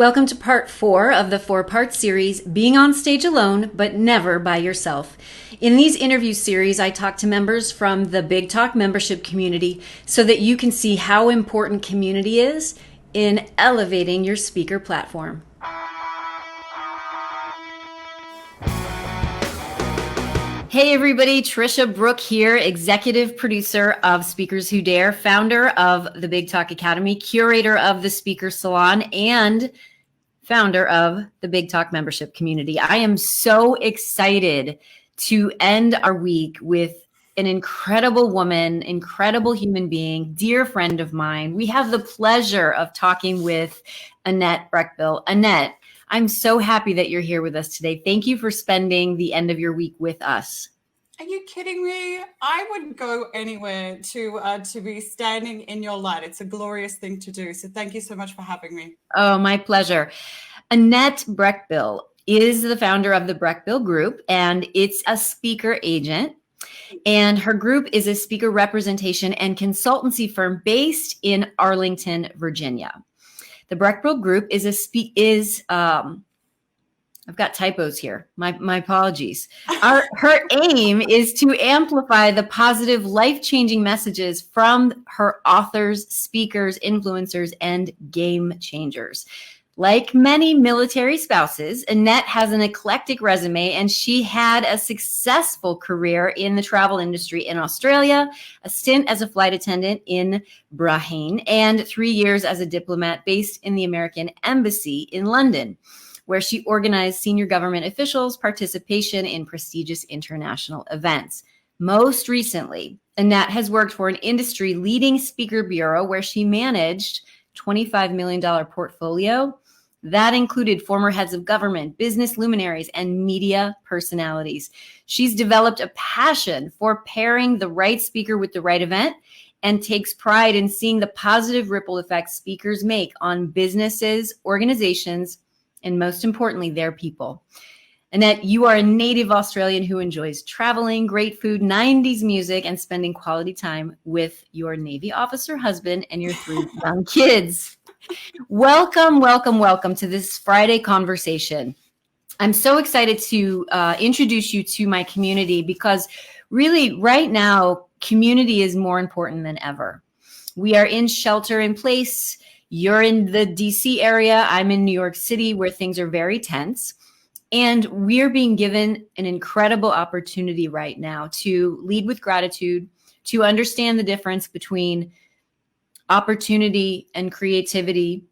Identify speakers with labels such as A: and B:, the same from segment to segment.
A: Welcome to part 4 of the 4-part series, Being on Stage Alone, but Never by Yourself. In these interview series, I talk to members from the Big Talk membership community so that you can see how important community is in elevating your speaker platform. Hey everybody, Tricia Brouk here, executive producer of Speakers Who Dare, founder of the Big Talk Academy, curator of the Speaker Salon, and founder of the Big Talk membership community. I am so excited to end our week with an incredible woman, incredible human being, dear friend of mine. We have the pleasure of talking with Annette Brechbill. Annette, I'm so happy that you're here with us today. Thank you for spending the end of your week with us.
B: Are you kidding me? I would go anywhere to be standing in your light. It's a glorious thing to do. So thank you so much for having me.
A: Oh, my pleasure. Annette Brechbill is the founder of the Brechbill Group, and it's a speaker agent. And her group is a speaker representation and consultancy firm based in Arlington, Virginia. The Brechbill Group I've got typos here. My apologies. Her aim is to amplify the positive, life-changing messages from her authors, speakers, influencers, and game changers. Like many military spouses, Annette has an eclectic resume, and she had a successful career in the travel industry in Australia, a stint as a flight attendant in Bohannon, and 3 years as a diplomat based in the American Embassy in London, where she organized senior government officials' participation in prestigious international events. Most recently, Annette has worked for an industry-leading speaker bureau where she managed $25 million portfolio. That included former heads of government, business luminaries, and media personalities. She's developed a passion for pairing the right speaker with the right event and takes pride in seeing the positive ripple effects speakers make on businesses, organizations, and most importantly, their people. Annette, you are a native Australian who enjoys traveling, great food, 90s music, and spending quality time with your Navy officer husband and your 3 young kids. Welcome, welcome, welcome to this Friday conversation. I'm so excited to introduce you to my community because really right now, community is more important than ever. We are in shelter in place. You're in the DC area. I'm in New York City where things are very tense. And we're being given an incredible opportunity right now to lead with gratitude, to understand the difference between opportunity and creativity,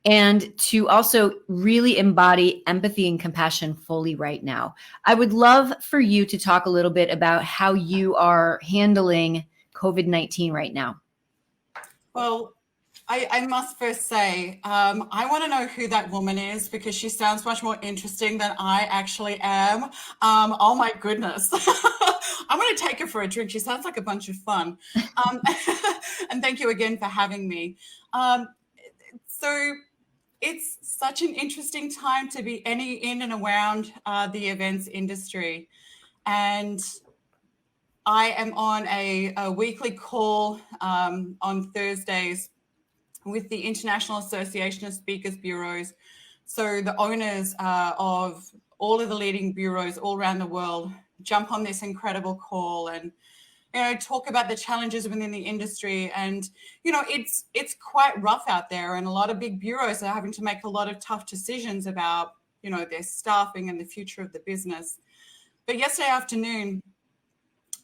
A: and to also really embody empathy and compassion fully right now. I would love for you to talk a little bit about how you are handling COVID-19 right now.
B: Well, I must first say, I want to know who that woman is because she sounds much more interesting than I actually am. Oh my goodness. I'm going to take her for a drink. She sounds like a bunch of fun. And thank you again for having me. So it's such an interesting time to be in and around the events industry. And I am on a weekly call on Thursdays with the International Association of Speakers Bureaus. So the owners of all of the leading bureaus all around the world jump on this incredible call and talk about the challenges within the industry. And it's quite rough out there, and a lot of big bureaus are having to make a lot of tough decisions about their staffing and the future of the business. But yesterday afternoon,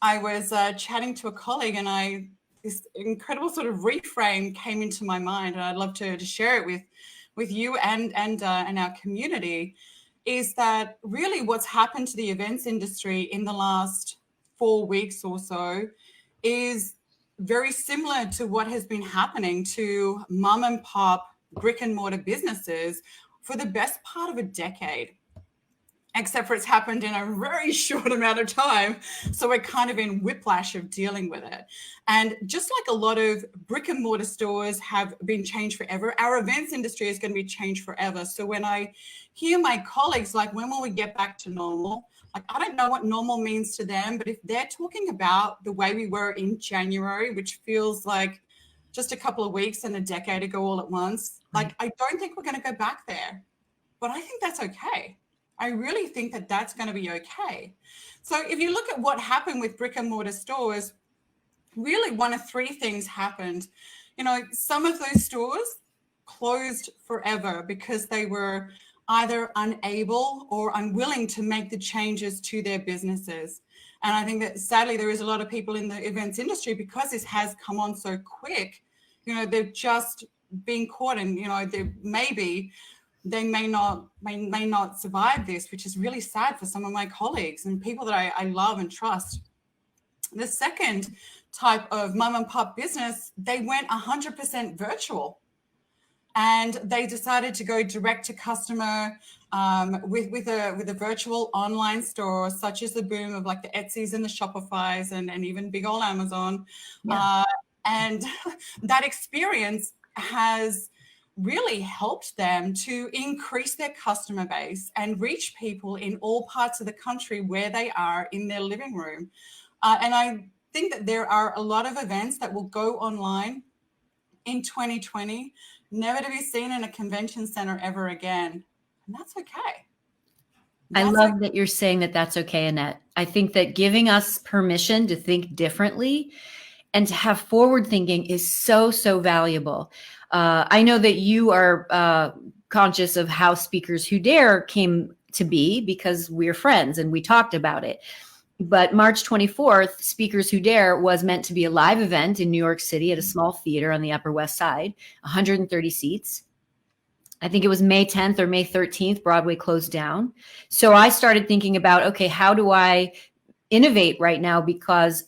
B: I was chatting to a colleague, and this incredible sort of reframe came into my mind, and I'd love to share it with you and our community, is that really what's happened to the events industry in the last 4 weeks or so is very similar to what has been happening to mom and pop brick and mortar businesses for the best part of a decade. Except for it's happened in a very short amount of time. So we're kind of in whiplash of dealing with it. And just like a lot of brick and mortar stores have been changed forever, our events industry is going to be changed forever. So when I hear my colleagues like, when will we get back to normal? Like, I don't know what normal means to them, but if they're talking about the way we were in January, which feels like just a couple of weeks and a decade ago all at once. Like, I don't think we're going to go back there, but I think that's okay. I really think that that's going to be okay. So if you look at what happened with brick and mortar stores, really one of three things happened. You know, some of those stores closed forever because they were either unable or unwilling to make the changes to their businesses. And I think that sadly, there is a lot of people in the events industry, because this has come on so quick, you know, they've just been caught, and, you know, they may not survive this, which is really sad for some of my colleagues and people that I love and trust. The second type of mom and pop business, they went 100% virtual, and they decided to go direct to customer with a virtual online store, such as the boom of like the Etsy's and the Shopify's and even big old Amazon. Yeah. And that experience has really helped them to increase their customer base and reach people in all parts of the country where they are in their living room. And I think that there are a lot of events that will go online in 2020, never to be seen in a convention center ever again. And that's okay.
A: I love that you're saying that that's okay, Annette. I think that giving us permission to think differently and to have forward thinking is so, so valuable. I know that you are conscious of how Speakers Who Dare came to be, because we're friends and we talked about it. But March 24th, Speakers Who Dare was meant to be a live event in New York City at a small theater on the Upper West Side, 130 seats. I think it was May 10th or May 13th, Broadway closed down. So I started thinking about, okay, how do I innovate right now? Because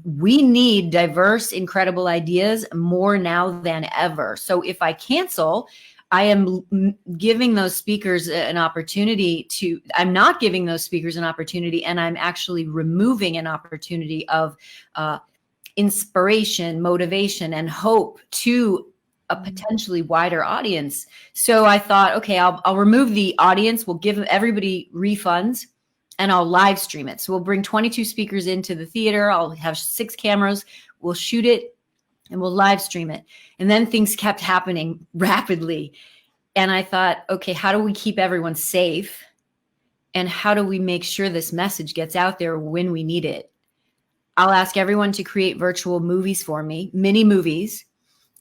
A: we need diverse, incredible ideas more now than ever. So if I cancel, I am giving those speakers an opportunity to, I'm not giving those speakers an opportunity, and I'm actually removing an opportunity of inspiration, motivation, and hope to a potentially wider audience. So I thought, okay, I'll remove the audience. We'll give everybody refunds, and I'll live stream it. So we'll bring 22 speakers into the theater. I'll have 6 cameras. We'll shoot it and we'll live stream it. And then things kept happening rapidly. And I thought, okay, how do we keep everyone safe? And how do we make sure this message gets out there when we need it? I'll ask everyone to create virtual movies for me, mini movies,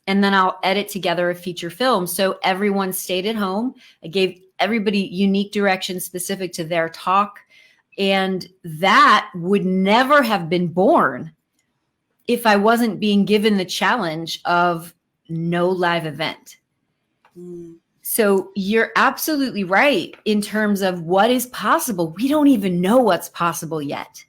A: and then I'll edit together a feature film. So everyone stayed at home. I gave everybody unique directions specific to their talk. And that would never have been born if I wasn't being given the challenge of no live event. So you're absolutely right in terms of what is possible. We don't even know what's possible yet.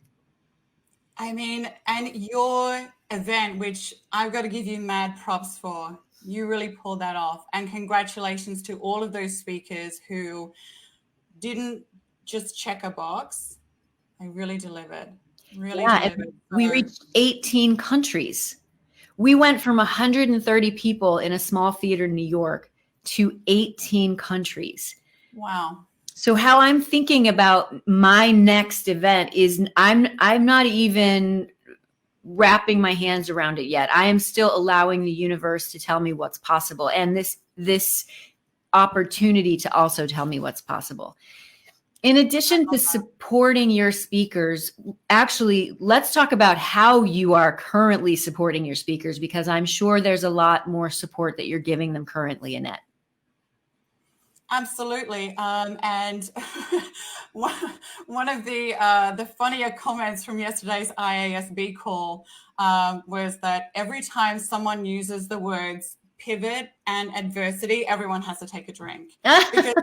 B: I mean, and your event, which I've got to give you mad props for, you really pulled that off. And congratulations to all of those speakers who didn't just check a box. They really delivered. Really delivered.
A: We reached 18 countries. We went from 130 people in a small theater in New York to 18 countries.
B: Wow.
A: So how I'm thinking about my next event is I'm not even wrapping my hands around it yet. I am still allowing the universe to tell me what's possible, and this opportunity to also tell me what's possible. In addition to supporting your speakers, actually, let's talk about how you are currently supporting your speakers, because I'm sure there's a lot more support that you're giving them currently, Annette.
B: Absolutely. And one of the funnier comments from yesterday's IASB call was that every time someone uses the words pivot and adversity, everyone has to take a drink. Because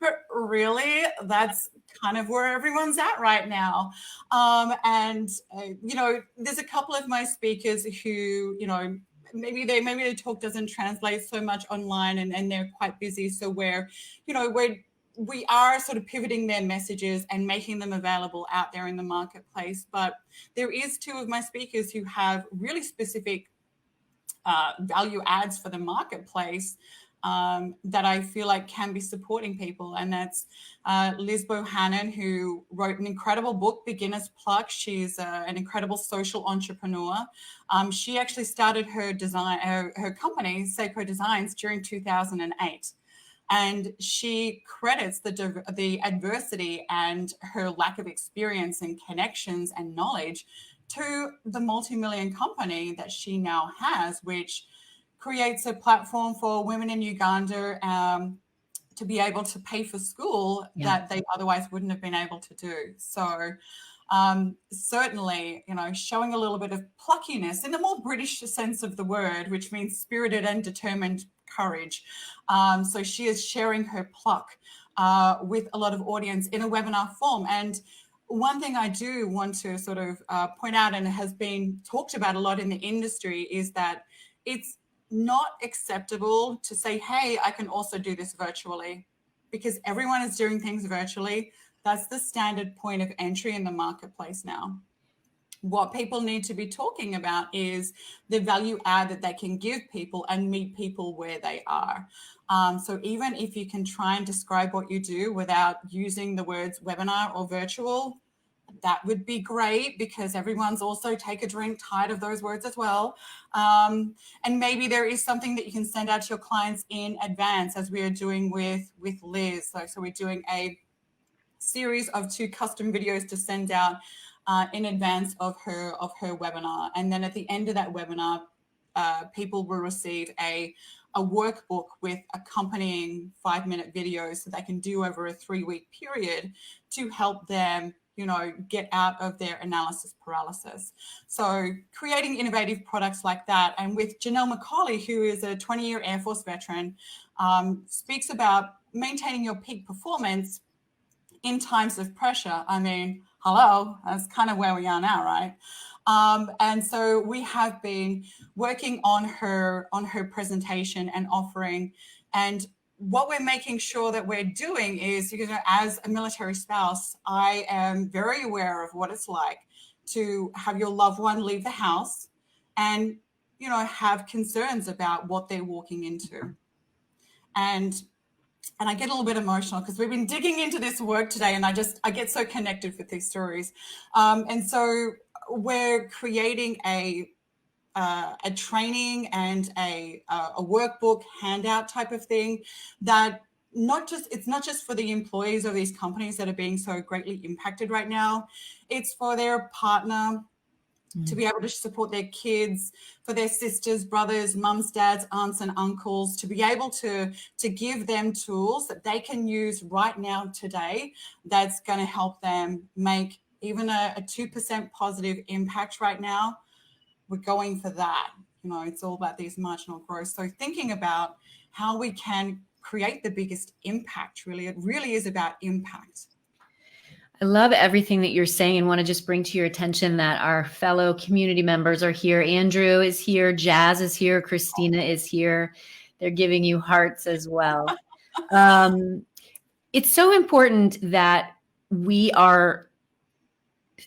B: but really, that's kind of where everyone's at right now. You know, there's a couple of my speakers who, you know, maybe their talk doesn't translate so much online, and they're quite busy. So we are sort of pivoting their messages and making them available out there in the marketplace. But there is 2 of my speakers who have really specific value adds for the marketplace. that I feel like can be supporting people. And that's Liz Bohannon, who wrote an incredible book, Beginner's Pluck. She's an incredible social entrepreneur. She actually started her company, Seiko Designs, during 2008. And she credits the adversity and her lack of experience and connections and knowledge to the multi-million company that she now has, which creates a platform for women in Uganda to be able to pay for school that they otherwise wouldn't have been able to do. So certainly, showing a little bit of pluckiness in the more British sense of the word, which means spirited and determined courage. So she is sharing her pluck with a lot of audience in a webinar form. And one thing I do want to sort of point out, and has been talked about a lot in the industry, is that it's not acceptable to say, hey, I can also do this virtually, because everyone is doing things virtually. That's the standard point of entry in the marketplace now. What people need to be talking about is the value add that they can give people and meet people where they are. So even if you can try and describe what you do without using the words webinar or virtual, that would be great, because everyone's also take a drink tired of those words as well. And maybe there is something that you can send out to your clients in advance, as we are doing with Liz. So we're doing a series of 2 custom videos to send out in advance of her webinar. And then at the end of that webinar, people will receive a workbook with accompanying 5-minute videos that they can do over a 3-week period to help them get out of their analysis paralysis. So creating innovative products like that. And with Janelle McCauley, who is a 20-year Air Force veteran, speaks about maintaining your peak performance in times of pressure. I mean, hello, that's kind of where we are now, right? And so we have been working on her presentation and offering, and what we're making sure that we're doing is, as a military spouse, I am very aware of what it's like to have your loved one leave the house and, have concerns about what they're walking into. And I get a little bit emotional because we've been digging into this work today, and I get so connected with these stories. And so we're creating a training and a workbook handout type of thing that it's not just for the employees of these companies that are being so greatly impacted right now. It's for their partner to be able to support their kids, for their sisters, brothers, mums, dads, aunts, and uncles, to be able to give them tools that they can use right now today that's going to help them make even a 2% positive impact right now. We're going for that. It's all about these marginal growth. So thinking about how we can create the biggest impact, it really is about impact.
A: I love everything that you're saying, and want to just bring to your attention that our fellow community members are here. Andrew is here, Jazz is here, Christina is here. They're giving you hearts as well. It's so important that we are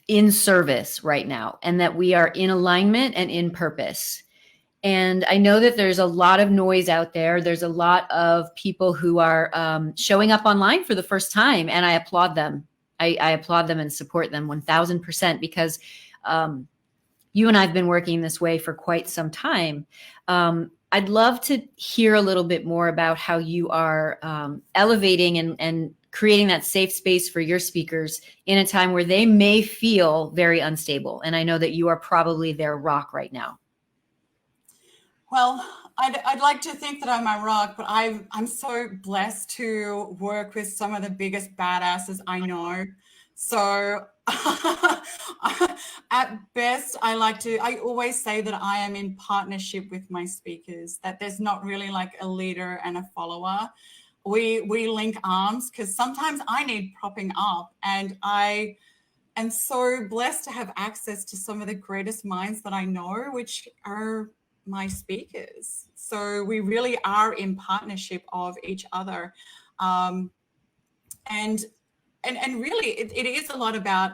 A: in service right now, and that we are in alignment and in purpose. And I know that there's a lot of noise out there. There's a lot of people who are showing up online for the first time, and I applaud them. I applaud them and support them 1000%, because you and I have been working this way for quite some time. I'd love to hear a little bit more about how you are elevating and creating that safe space for your speakers in a time where they may feel very unstable. And I know that you are probably their rock right now.
B: Well, I'd like to think that I'm a rock, but I'm so blessed to work with some of the biggest badasses I know. So at best, I always say that I am in partnership with my speakers, that there's not really like a leader and a follower. We link arms, because sometimes I need propping up, and I am so blessed to have access to some of the greatest minds that I know, which are my speakers. So we really are in partnership of each other. And really it is a lot about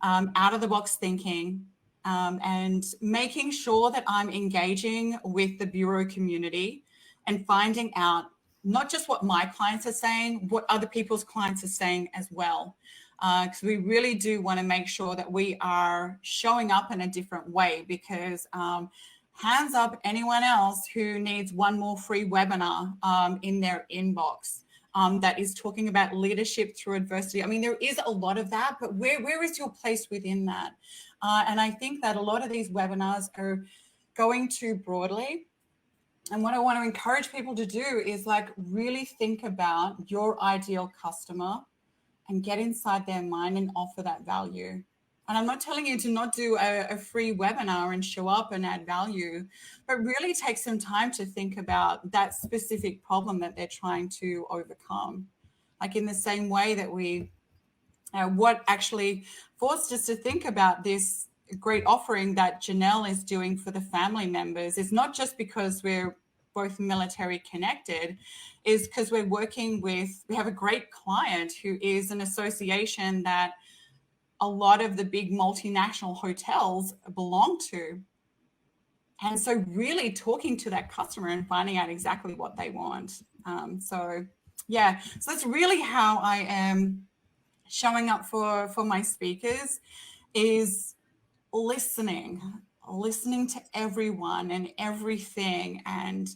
B: out of the box thinking, and making sure that I'm engaging with the Bureau community. and finding out not just what my clients are saying, what other people's clients are saying as well. Because we really do want to make sure that we are showing up in a different way, because hands up anyone else who needs one more free webinar in their inbox that is talking about leadership through adversity. I mean, there is a lot of that, but where is your place within that? And I think that a lot of these webinars are going too broadly. And what I want to encourage people to do is like really think about your ideal customer and get inside their mind and offer that value. And I'm not telling you to not do a free webinar and show up and add value, but really take some time to think about that specific problem that they're trying to overcome. Like in the same way that what actually forced us to think about this great offering that Janelle is doing for the family members is not just because we're both military connected, is because we have a great client who is an association that a lot of the big multinational hotels belong to. And so really talking to that customer and finding out exactly what they want. So that's really how I am showing up for my speakers, is listening to everyone and everything, and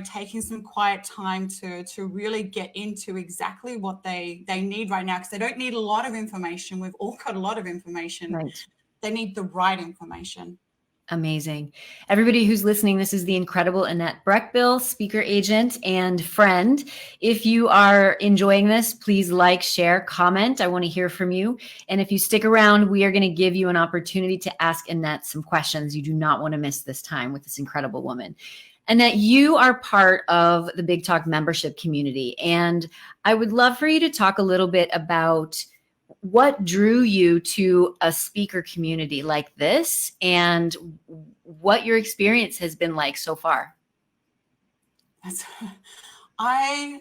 B: taking some quiet time to really get into exactly what they need right now, because they don't need a lot of information. We've all got a lot of information.
A: Right.
B: They need the right information.
A: Amazing. Everybody who's listening, this is the incredible Annette Brechbill, speaker agent and friend. If you are enjoying this, please like, share, comment. I want to hear from you. And if you stick around, we are going to give you an opportunity to ask Annette some questions. You do not want to miss this time with this incredible woman. Annette, you are part of the Big Talk membership community, and I would love for you to talk a little bit about what drew you to a speaker community like this and what your experience has been like so far.
B: I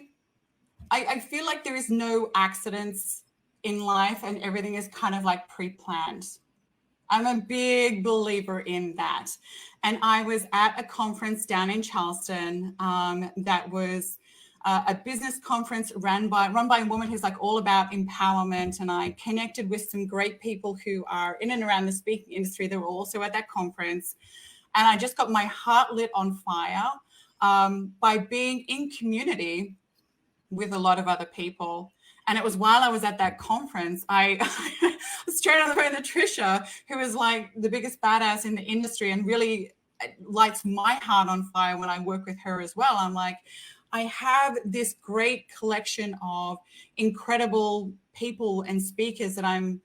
B: feel like there is no accidents in life, and everything is kind of like pre-planned. I'm a big believer in that. And I was at a conference down in Charleston that was a business conference run by a woman who's like all about empowerment. And I connected with some great people who are in and around the speaking industry that were also at that conference. And I just got my heart lit on fire by being in community with a lot of other people. And it was while I was at that conference, I was straight on the phone to Tricia, who is like the biggest badass in the industry and really lights my heart on fire when I work with her as well. I'm like, I have this great collection of incredible people and speakers that I'm,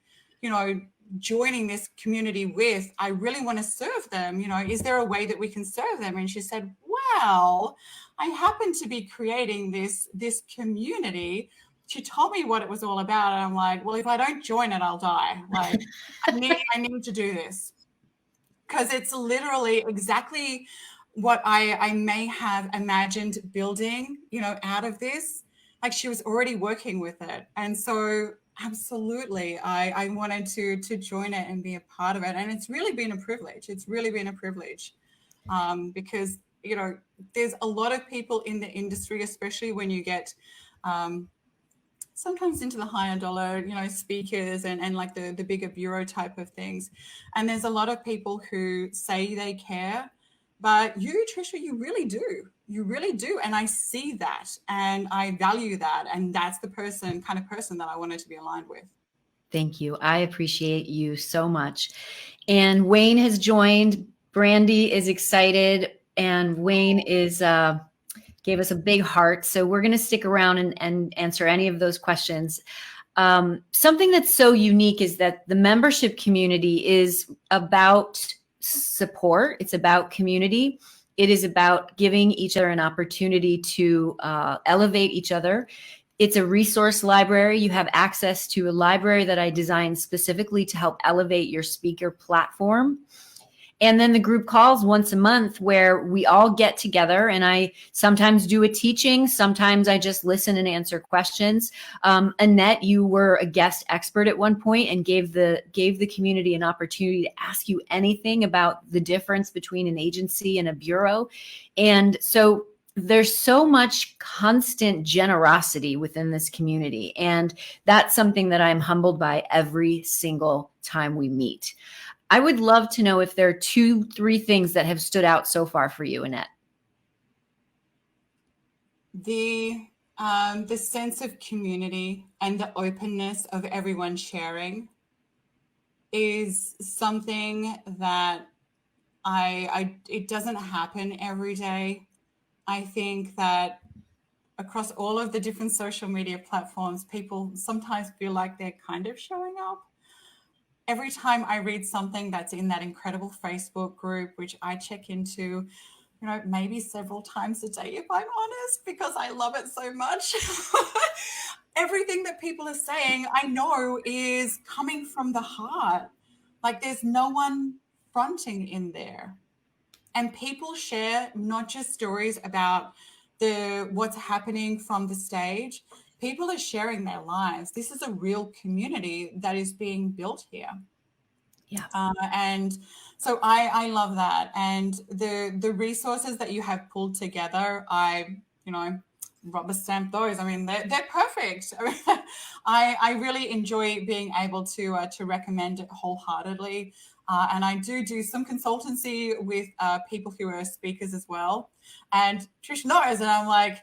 B: joining this community with. I really want to serve them. Is there a way that we can serve them? And she said, well, I happen to be creating this community. She told me what it was all about. And I'm like, well, if I don't join it, I'll die. Like, I need to do this, because it's literally exactly what I may have imagined building, out of this. Like, she was already working with it. And so absolutely, I wanted to join it and be a part of it. And it's really been a privilege. Because, there's a lot of people in the industry, especially when you get sometimes into the higher dollar, speakers and like the bigger bureau type of things. And there's a lot of people who say they care, but you, Tricia, you really do. You really do. And I see that and I value that. And that's the kind of person that I wanted to be aligned with.
A: Thank you. I appreciate you so much. And Wayne has joined. Brandy is excited. And Wayne gave us a big heart. So we're going to stick around and answer any of those questions. Something that's so unique is that the membership community is about support. It's about community. It is about giving each other an opportunity to elevate each other. It's a resource library. You have access to a library that I designed specifically to help elevate your speaker platform. And then the group calls once a month where we all get together, and I sometimes do a teaching. Sometimes I just listen and answer questions. Annette, you were a guest expert at one point and gave the community an opportunity to ask you anything about the difference between an agency and a bureau. And so there's so much constant generosity within this community. And that's something that I'm humbled by every single time we meet. I would love to know if there are 2-3 things that have stood out so far for you, Annette.
B: The sense of community and the openness of everyone sharing is something that it doesn't happen every day. I think that across all of the different social media platforms, people sometimes feel like they're kind of showing up. Every time I read something that's in that incredible Facebook group, which I check into, maybe several times a day, if I'm honest, because I love it so much. Everything that people are saying, I know is coming from the heart. Like there's no one fronting in there. And people share not just stories about what's happening from the stage. People are sharing their lives. This is a real community that is being built here.
A: Yeah.
B: And so I love that. And the resources that you have pulled together, I rubber stamp those. I mean, they're perfect. I mean, I really enjoy being able to recommend it wholeheartedly. And I do some consultancy with people who are speakers as well. And Trish knows, and I'm like,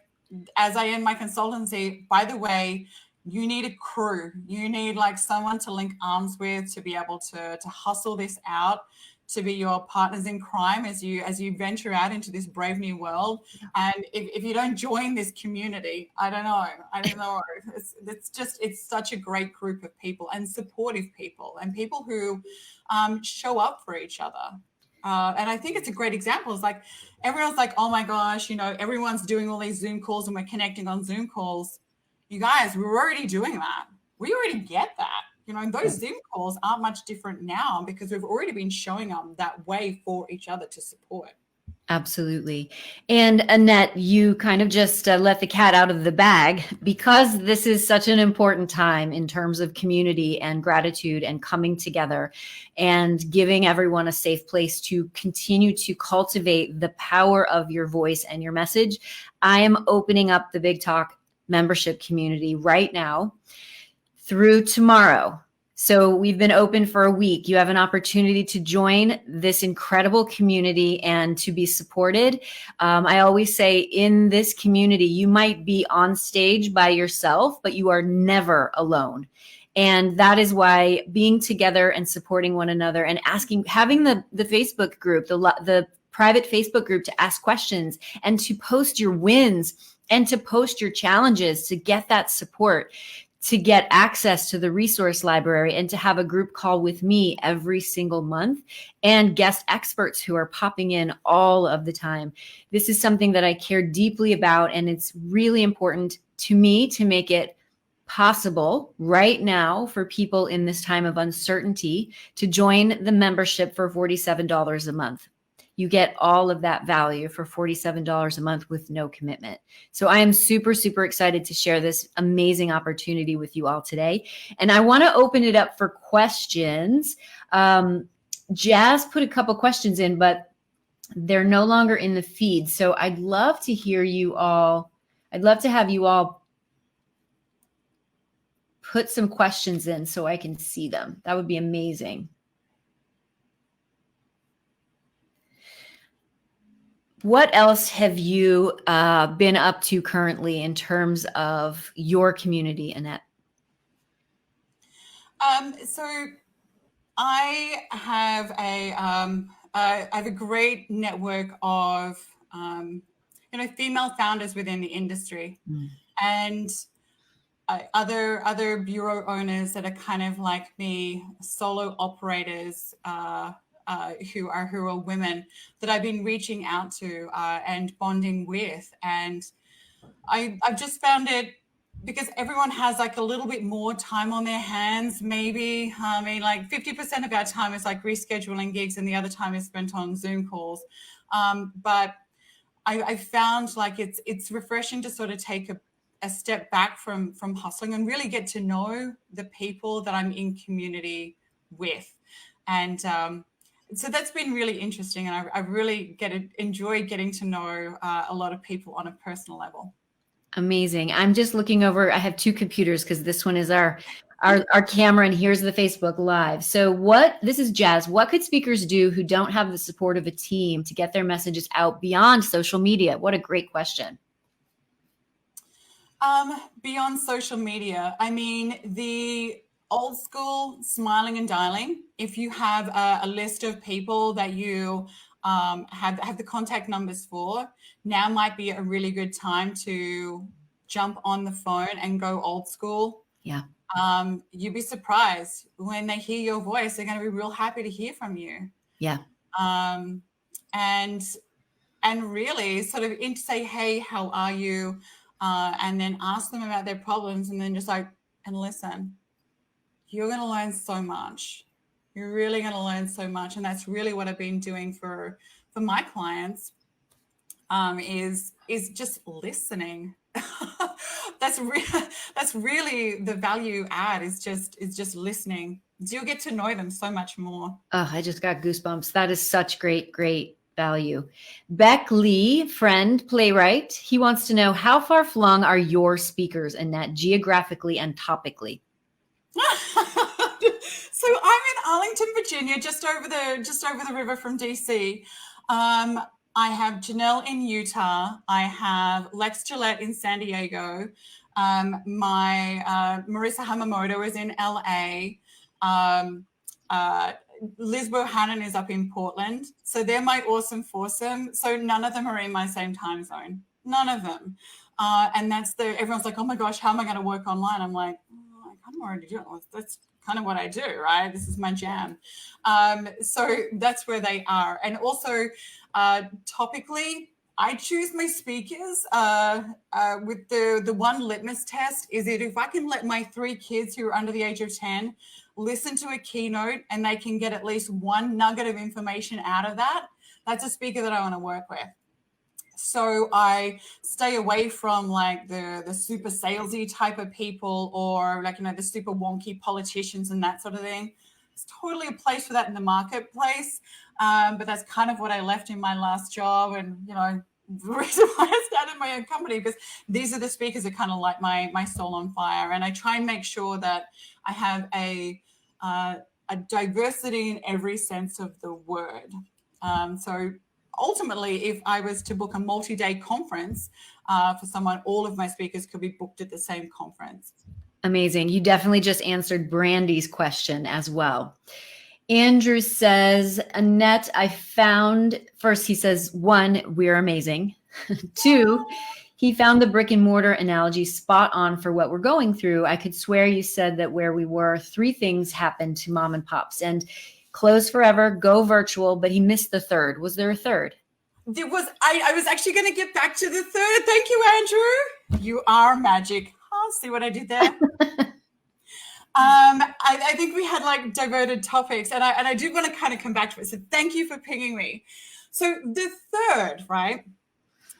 B: as I end my consultancy, by the way, you need a crew. You need like someone to link arms with to be able to hustle this out, to be your partners in crime as you venture out into this brave new world. And if you don't join this community, I don't know. It's such a great group of people and supportive people and people who show up for each other. And I think it's a great example. It's like everyone's like, oh my gosh, everyone's doing all these Zoom calls and we're connecting on Zoom calls. You guys, we're already doing that. We already get that. Those Zoom calls aren't much different now because we've already been showing up that way for each other to support.
A: Absolutely. And Annette, you kind of just let the cat out of the bag because this is such an important time in terms of community and gratitude and coming together and giving everyone a safe place to continue to cultivate the power of your voice and your message. I am opening up the Big Talk membership community right now through tomorrow. So we've been open for a week. You have an opportunity to join this incredible community and to be supported. I always say in this community, you might be on stage by yourself, but you are never alone. And that is why being together and supporting one another and having the Facebook group, the private Facebook group to ask questions and to post your wins and to post your challenges to get that support, to get access to the resource library and to have a group call with me every single month and guest experts who are popping in all of the time. This is something that I care deeply about, and it's really important to me to make it possible right now for people in this time of uncertainty to join the membership for $47 a month. You get all of that value for $47 a month with no commitment. So I am super, super excited to share this amazing opportunity with you all today. And I want to open it up for questions. Jazz put a couple questions in, but they're no longer in the feed. So I'd love to hear you all. I'd love to have you all put some questions in so I can see them. That would be amazing. What else have you been up to currently in terms of your community, Annette?
B: So I have a great network of female founders within the industry, and other bureau owners that are kind of like me, solo operators. Who are women that I've been reaching out to and bonding with. And I've just found it, because everyone has like a little bit more time on their hands, maybe. I mean, like 50% of our time is like rescheduling gigs and the other time is spent on Zoom calls. But I found like it's refreshing to sort of take a step back from hustling and really get to know the people that I'm in community with. And So that's been really interesting, and I really enjoy getting to know a lot of people on a personal level.
A: Amazing. I'm just looking over. I have two computers because this one is our camera, and here's the Facebook Live. So this is Jazz. What could speakers do who don't have the support of a team to get their messages out beyond social media? What a great question.
B: Beyond social media, I mean, the old school smiling and dialing. If you have a list of people that you have the contact numbers for, now might be a really good time to jump on the phone and go old school.
A: Yeah.
B: You'd be surprised when they hear your voice. They're going to be real happy to hear from you.
A: Yeah.
B: And really sort of say, hey, how are you? And then ask them about their problems, and then just and listen. You're going to learn so much. You're really going to learn so much. And that's really what I've been doing for my clients, is just listening. That's really the value add, is just listening. You'll get to know them so much more.
A: Oh, I just got goosebumps. That is such great value. Beck Lee, friend, playwright. He wants to know, how far flung are your speakers, Annette, geographically and topically?
B: So I'm in Arlington, Virginia, just over the river from DC. I have Janelle in Utah. I have Lex Gillette in San Diego. My Marissa Hamamoto is in LA. Liz Bohannon is up in Portland. So they're my awesome foursome. So none of them are in my same time zone. None of them. And everyone's like, oh my gosh, how am I going to work online? I'm like, I kind of already do it. That's kind of what I do, right? This is my jam. So that's where they are. And also topically, I choose my speakers with the one litmus test is that if I can let my 3 kids who are under the age of 10 listen to a keynote and they can get at least one nugget of information out of that, that's a speaker that I want to work with. So I stay away from like the super salesy type of people, or like, the super wonky politicians and that sort of thing. There's totally a place for that in the marketplace. But that's kind of what I left in my last job. And, the reason why I started my own company, because these are the speakers that kind of light my soul on fire. And I try and make sure that I have a diversity in every sense of the word. So ultimately, if I was to book a multi-day conference for someone, all of my speakers could be booked at the same conference.
A: Amazing. You definitely just answered Brandy's question as well. Andrew says, Annette, first he says, 1, we're amazing. 2, he found the brick-and-mortar analogy spot on for what we're going through. I could swear you said that where we were, 3 things happened to mom and pops, and close forever, go virtual, but he missed the 3rd. Was there a 3rd?
B: There was. I was actually going to get back to the 3rd. Thank you, Andrew. You are magic. See what I did there? I think we had like diverted topics, and I do want to kind of come back to it. So thank you for pinging me. So the 3rd, right?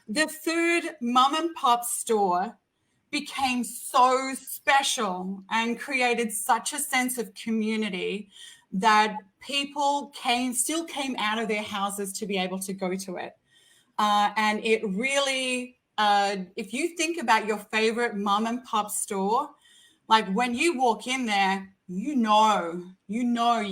B: The 3rd mom and pop store became so special and created such a sense of community that people still came out of their houses to be able to go to it. And it really, if you think about your favorite mom and pop store, like when you walk in there, you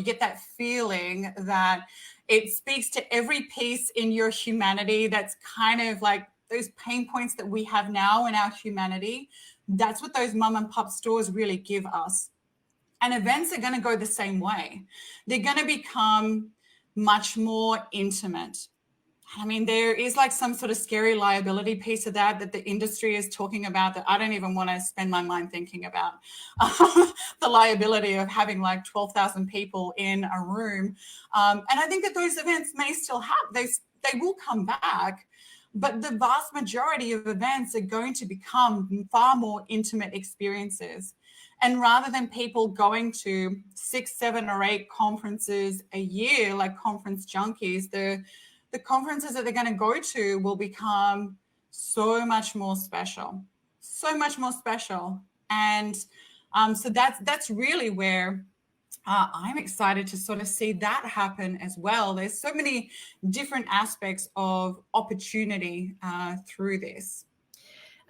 B: get that feeling that it speaks to every piece in your humanity. That's kind of like those pain points that we have now in our humanity. That's what those mom and pop stores really give us. And events are going to go the same way. They're going to become much more intimate. I mean, there is like some sort of scary liability piece of that the industry is talking about that I don't even want to spend my mind thinking about. The liability of having like 12,000 people in a room. And I think that those events may still happen. They will come back. But the vast majority of events are going to become far more intimate experiences. And rather than people going to 6, 7, or 8 conferences a year, like conference junkies, the conferences that they're going to go to will become so much more special. And so that's really where I'm excited to sort of see that happen as well. There's so many different aspects of opportunity through this.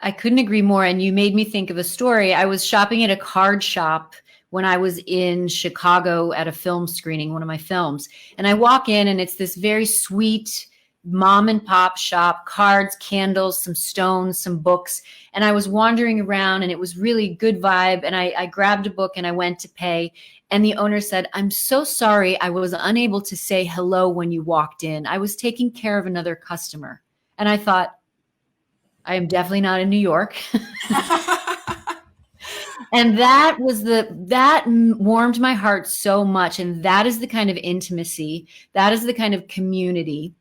A: I couldn't agree more. And you made me think of a story. I was shopping at a card shop when I was in Chicago at a film screening, one of my films. And I walk in and it's this very sweet mom and pop shop, cards, candles, some stones, some books. And I was wandering around and it was really good vibe. And I grabbed a book and I went to pay. And the owner said, "I'm so sorry. I was unable to say hello when you walked in. I was taking care of another customer." And I thought, I am definitely not in New York. And that warmed my heart so much. And that is the kind of intimacy, that is the kind of community,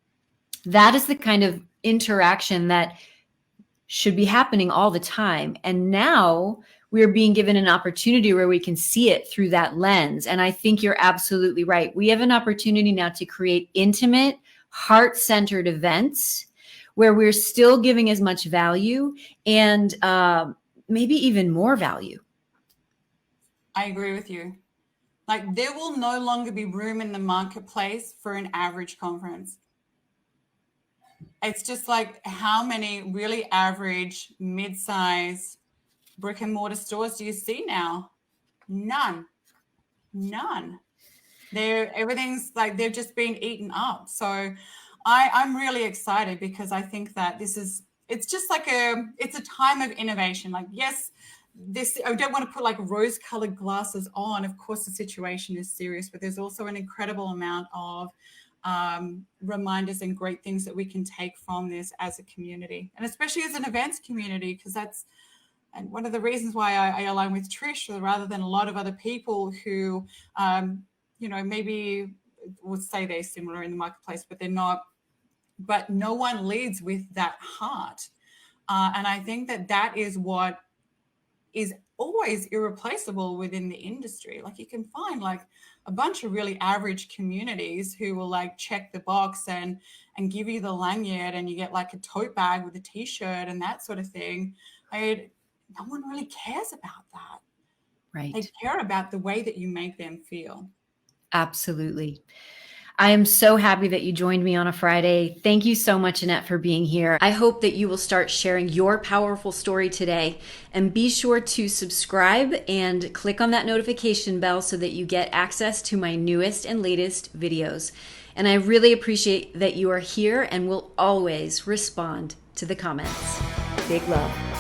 A: that is the kind of interaction that should be happening all the time. And now we're being given an opportunity where we can see it through that lens. And I think you're absolutely right. We have an opportunity now to create intimate, heart-centered events where we're still giving as much value and maybe even more value.
B: I agree with you. Like, there will no longer be room in the marketplace for an average conference. It's just like, how many really average, mid-size brick-and-mortar stores do you see now? None. Everything's like they're just being eaten up. So I'm really excited because I think that it's just like it's a time of innovation. Like, yes, I don't want to put like rose-colored glasses on. Of course, the situation is serious, but there's also an incredible amount of reminders and great things that we can take from this as a community, and especially as an events community, because that's and one of the reasons why I align with Tricia rather than a lot of other people who, maybe would say they're similar in the marketplace, but they're not. But no one leads with that heart. And I think that is what is always irreplaceable within the industry. Like, you can find like a bunch of really average communities who will like check the box and give you the lanyard, and you get like a tote bag with a t-shirt and that sort of thing. No one really cares about that.
A: Right.
B: They care about the way that you make them feel.
A: Absolutely. I am so happy that you joined me on a Friday. Thank you so much, Annette, for being here. I hope that you will start sharing your powerful story today, and be sure to subscribe and click on that notification bell so that you get access to my newest and latest videos. And I really appreciate that you are here and will always respond to the comments. Big love.